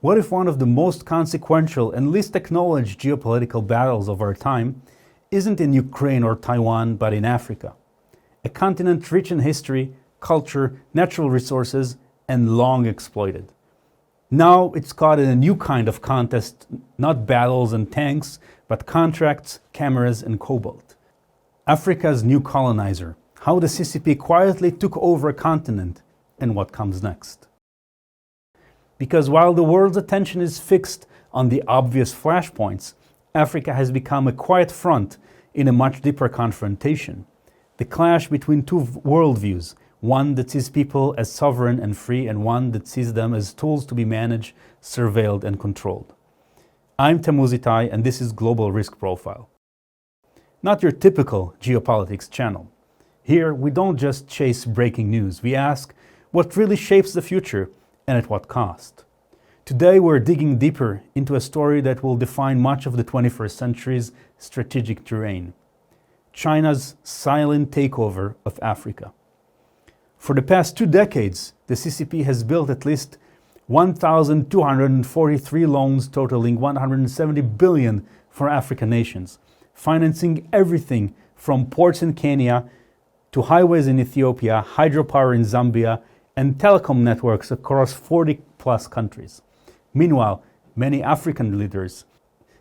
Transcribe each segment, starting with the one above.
What if one of the most consequential and least acknowledged geopolitical battles of our time isn't in Ukraine or Taiwan, but in Africa? A continent rich in history, culture, natural resources, and long exploited. Now it's caught in a new kind of contest, not battles and tanks, but contracts, cameras, and cobalt. Africa's new colonizer, how the CCP quietly took over a continent, and what comes next. Because while the world's attention is fixed on the obvious flashpoints, Africa has become a quiet front in a much deeper confrontation. The clash between two worldviews, one that sees people as sovereign and free, and one that sees them as tools to be managed, surveilled, and controlled. I'm Tammuz Ittai, and this is Global Risk Profile. Not your typical geopolitics channel. Here, we don't just chase breaking news. We ask what really shapes the future and at what cost. Today, we're digging deeper into a story that will define much of the 21st century's strategic terrain: China's silent takeover of Africa. For the past 2 decades, the CCP has built at least 1,243 loans totaling $170 billion for African nations, financing everything from ports in Kenya to highways in Ethiopia, hydropower in Zambia, and telecom networks across 40-plus countries. Meanwhile, many African leaders,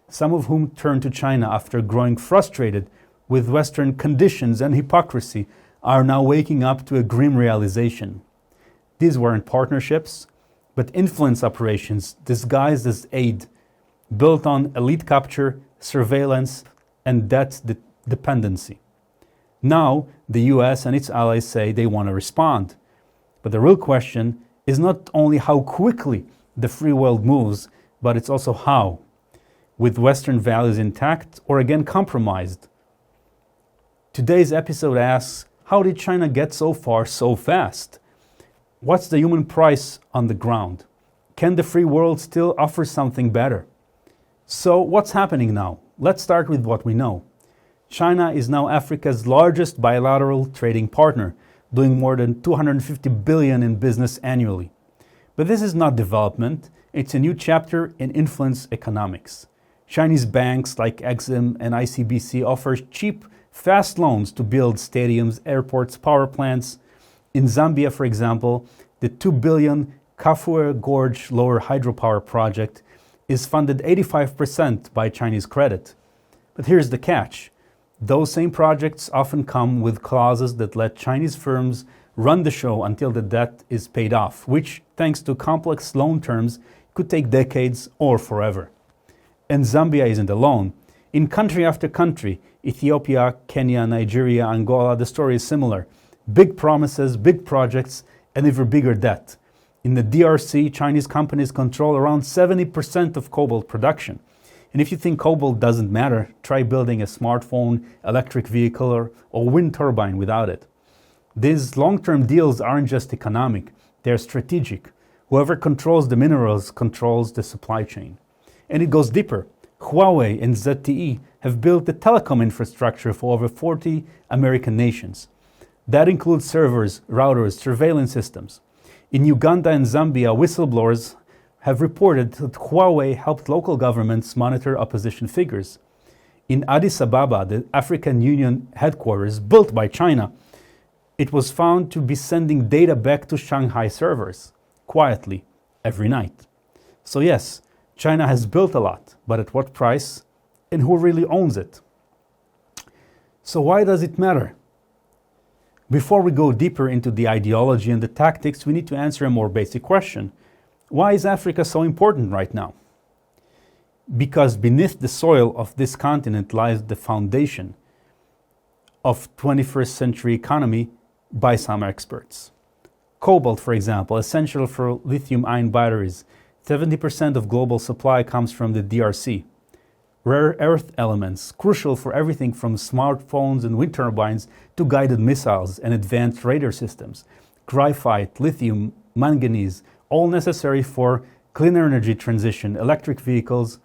some of whom turned to China after growing frustrated with Western conditions and hypocrisy, are now waking up to a grim realization. These weren't partnerships, but influence operations disguised as aid, built on elite capture, surveillance, and debt dependency. Now, the US and its allies say they want to respond. But the real question is not only how quickly the free world moves, but it's also how. With Western values intact or again compromised? Today's episode asks, how did China get so far so fast? What's the human price on the ground? Can the free world still offer something better? So what's happening now? Let's start with what we know. China is now Africa's largest bilateral trading partner, doing more than $250 billion in business annually. But this is not development, it's a new chapter in influence economics. Chinese banks like Exim and ICBC offer cheap, fast loans to build stadiums, airports, power plants. In Zambia, for example, the $2 billion Kafue Gorge Lower Hydropower Project is funded 85% by Chinese credit. But here's the catch. Those same projects often come with clauses that let Chinese firms run the show until the debt is paid off, which, thanks to complex loan terms, could take decades or forever. And Zambia isn't alone. In country after country, Ethiopia, Kenya, Nigeria, Angola, the story is similar. Big promises, big projects, and even bigger debt. In the DRC, Chinese companies control around 70% of cobalt production. And if you think cobalt doesn't matter, try building a smartphone, electric vehicle, or wind turbine without it. These long-term deals aren't just economic, they're strategic. Whoever controls the minerals controls the supply chain. And it goes deeper. Huawei and ZTE have built the telecom infrastructure for over 40 American nations. That includes servers, routers, surveillance systems. In Uganda and Zambia, whistleblowers have reported that Huawei helped local governments monitor opposition figures. In Addis Ababa, the African Union headquarters, built by China, it was found to be sending data back to Shanghai servers, quietly, every night. So yes, China has built a lot, but at what price? And who really owns it? So why does it matter? Before we go deeper into the ideology and the tactics, we need to answer a more basic question. Why is Africa so important right now? Because beneath the soil of this continent lies the foundation of 21st century economy by some experts. Cobalt, for example, essential for lithium-ion batteries. 70% of global supply comes from the DRC. Rare earth elements, crucial for everything from smartphones and wind turbines to guided missiles and advanced radar systems. Graphite, lithium, manganese, all necessary for clean energy transition, electric vehicles,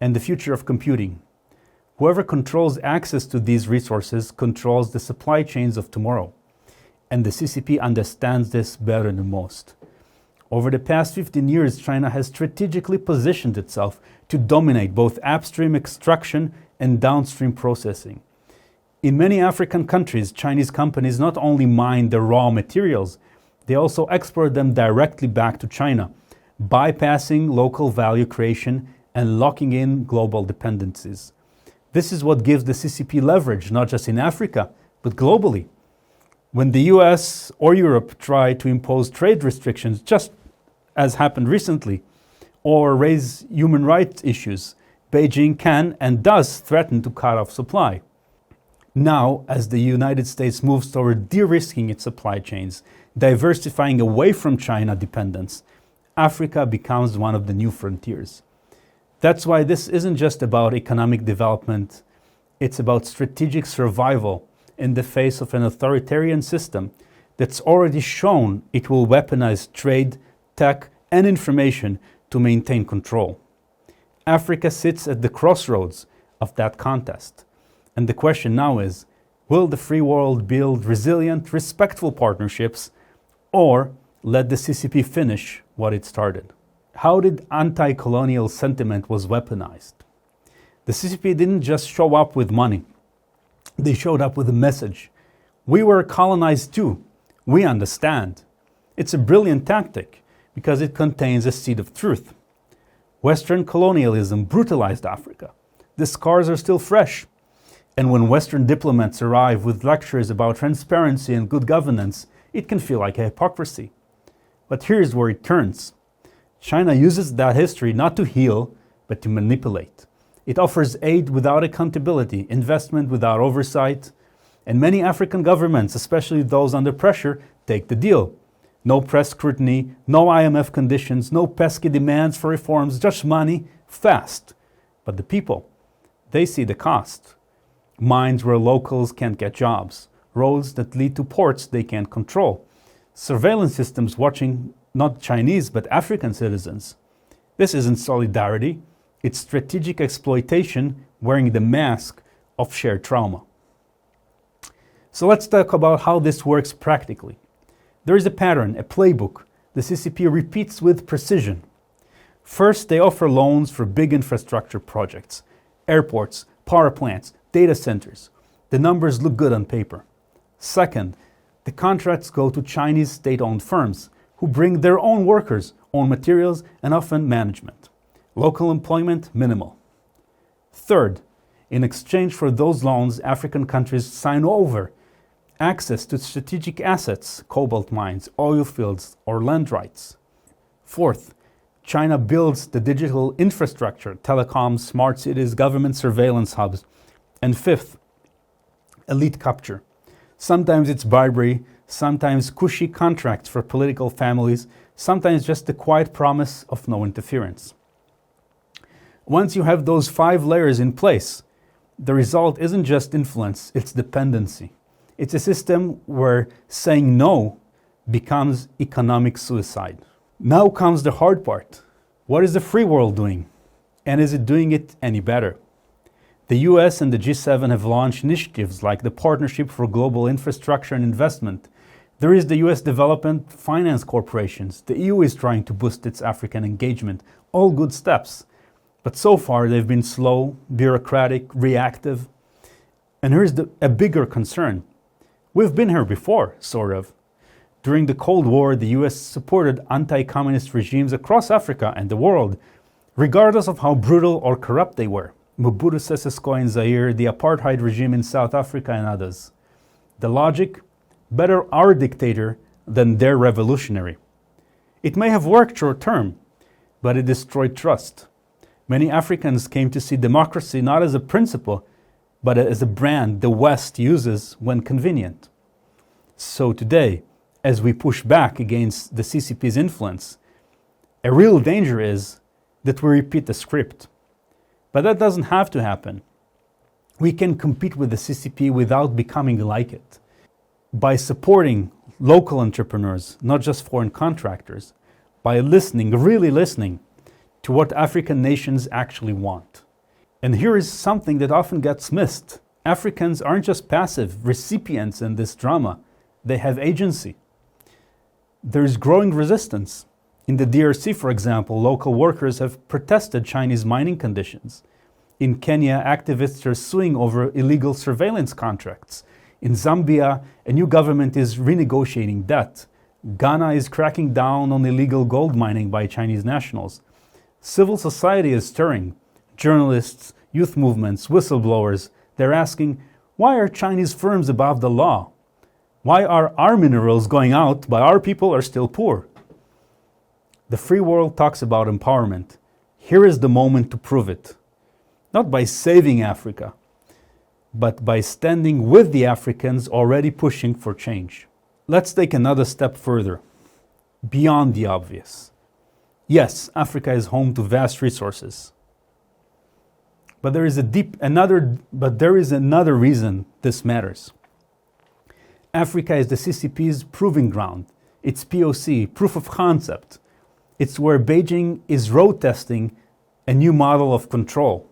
and the future of computing. Whoever controls access to these resources controls the supply chains of tomorrow. And the CCP understands this better than most. Over the past 15 years, China has strategically positioned itself to dominate both upstream extraction and downstream processing. In many African countries, Chinese companies not only mine the raw materials, they also export them directly back to China, bypassing local value creation and locking in global dependencies. This is what gives the CCP leverage, not just in Africa, but globally. When the US or Europe try to impose trade restrictions, just as happened recently, or raise human rights issues, Beijing can and does threaten to cut off supply. Now, as the United States moves toward de-risking its supply chains, diversifying away from China dependence, Africa becomes one of the new frontiers. That's why this isn't just about economic development, it's about strategic survival in the face of an authoritarian system that's already shown it will weaponize trade, tech, and information to maintain control. Africa sits at the crossroads of that contest. And the question now is, will the free world build resilient, respectful partnerships, or let the CCP finish what it started? How did anti-colonial sentiment was weaponized? The CCP didn't just show up with money. They showed up with a message. We were colonized too. We understand. It's a brilliant tactic because it contains a seed of truth. Western colonialism brutalized Africa. The scars are still fresh. And when Western diplomats arrive with lectures about transparency and good governance, it can feel like a hypocrisy. But here's where it turns. China uses that history not to heal, but to manipulate. It offers aid without accountability, investment without oversight, and many African governments, especially those under pressure, take the deal. No press scrutiny, no IMF conditions, no pesky demands for reforms, just money, fast. But the people, they see the cost. Mines where locals can't get jobs, roads that lead to ports they can't control, surveillance systems watching not Chinese but African citizens. This isn't solidarity, it's strategic exploitation wearing the mask of shared trauma. So let's talk about how this works practically. There is a pattern, a playbook, the CCP repeats with precision. First, they offer loans for big infrastructure projects, airports, power plants, data centers. The numbers look good on paper. Second, the contracts go to Chinese state-owned firms who bring their own workers, own materials, and often management. Local employment, minimal. Third, in exchange for those loans, African countries sign over access to strategic assets, cobalt mines, oil fields, or land rights. Fourth, China builds the digital infrastructure, telecoms, smart cities, government surveillance hubs. And fifth, elite capture. Sometimes it's bribery, sometimes cushy contracts for political families, sometimes just the quiet promise of no interference. Once you have those 5 layers in place, the result isn't just influence, it's dependency. It's a system where saying no becomes economic suicide. Now comes the hard part. What is the free world doing? And is it doing it any better? The US and the G7 have launched initiatives like the Partnership for Global Infrastructure and Investment. There is the US Development Finance Corporations. The EU is trying to boost its African engagement. All good steps. But so far they've been slow, bureaucratic, reactive. And here's a bigger concern. We've been here before, sort of. During the Cold War, the US supported anti-communist regimes across Africa and the world, regardless of how brutal or corrupt they were. Mobutu Sese Seko in Zaire, the apartheid regime in South Africa, and others. The logic? Better our dictator than their revolutionary. It may have worked short term, but it destroyed trust. Many Africans came to see democracy not as a principle, but as a brand the West uses when convenient. So today, as we push back against the CCP's influence, a real danger is that we repeat the script. But that doesn't have to happen. We can compete with the CCP without becoming like it. By supporting local entrepreneurs, not just foreign contractors, by listening, really listening, to what African nations actually want. And here is something that often gets missed. Africans aren't just passive recipients in this drama. They have agency. There is growing resistance. In the DRC, for example, local workers have protested Chinese mining conditions. In Kenya, activists are suing over illegal surveillance contracts. In Zambia, a new government is renegotiating debt. Ghana is cracking down on illegal gold mining by Chinese nationals. Civil society is stirring. Journalists, youth movements, whistleblowers, they're asking, why are Chinese firms above the law? Why are our minerals going out but our people are still poor? The free world talks about empowerment. Here is the moment to prove it. Not by saving Africa, but by standing with the Africans already pushing for change. Let's take another step further, beyond the obvious. Yes, Africa is home to vast resources. But there is another reason this matters. Africa is the CCP's proving ground. It's POC, proof of concept. It's where Beijing is road testing a new model of control.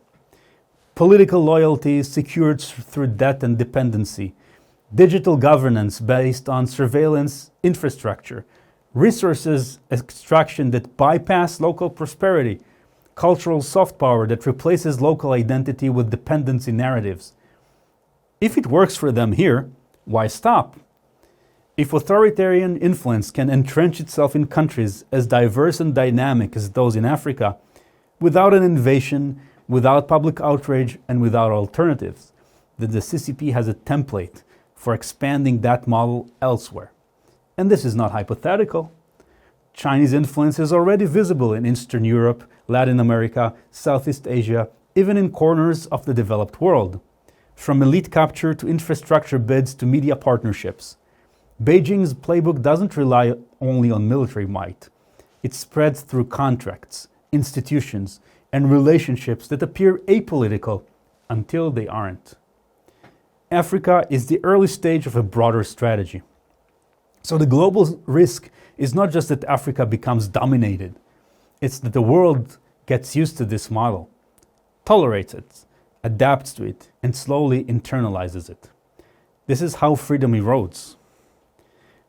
Political loyalty secured through debt and dependency. Digital governance based on surveillance infrastructure. Resources extraction that bypass local prosperity. Cultural soft power that replaces local identity with dependency narratives. If it works for them here, why stop? If authoritarian influence can entrench itself in countries as diverse and dynamic as those in Africa, without an invasion, without public outrage, and without alternatives, then the CCP has a template for expanding that model elsewhere. And this is not hypothetical. Chinese influence is already visible in Eastern Europe, Latin America, Southeast Asia, even in corners of the developed world. From elite capture to infrastructure bids to media partnerships. Beijing's playbook doesn't rely only on military might. It spreads through contracts, institutions, and relationships that appear apolitical until they aren't. Africa is the early stage of a broader strategy. So the global risk is not just that Africa becomes dominated, it's that the world gets used to this model, tolerates it, adapts to it, and slowly internalizes it. This is how freedom erodes,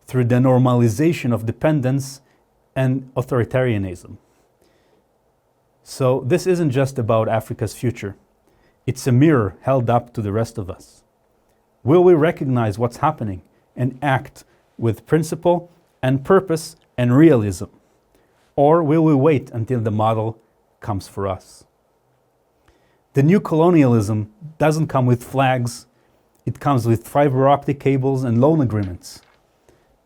through the normalization of dependence and authoritarianism. So this isn't just about Africa's future. It's a mirror held up to the rest of us. Will we recognize what's happening and act with principle and purpose and realism? Or will we wait until the model comes for us? The new colonialism doesn't come with flags. It comes with fiber optic cables and loan agreements.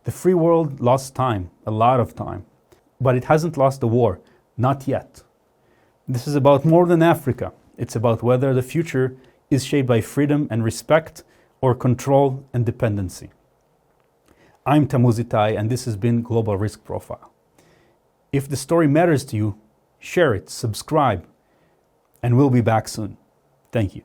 The free world lost time, a lot of time, but it hasn't lost the war, not yet. This is about more than Africa. It's about whether the future is shaped by freedom and respect or control and dependency. I'm Tammuz Ittai, and this has been Global Risk Profile. If the story matters to you, share it, subscribe, and we'll be back soon. Thank you.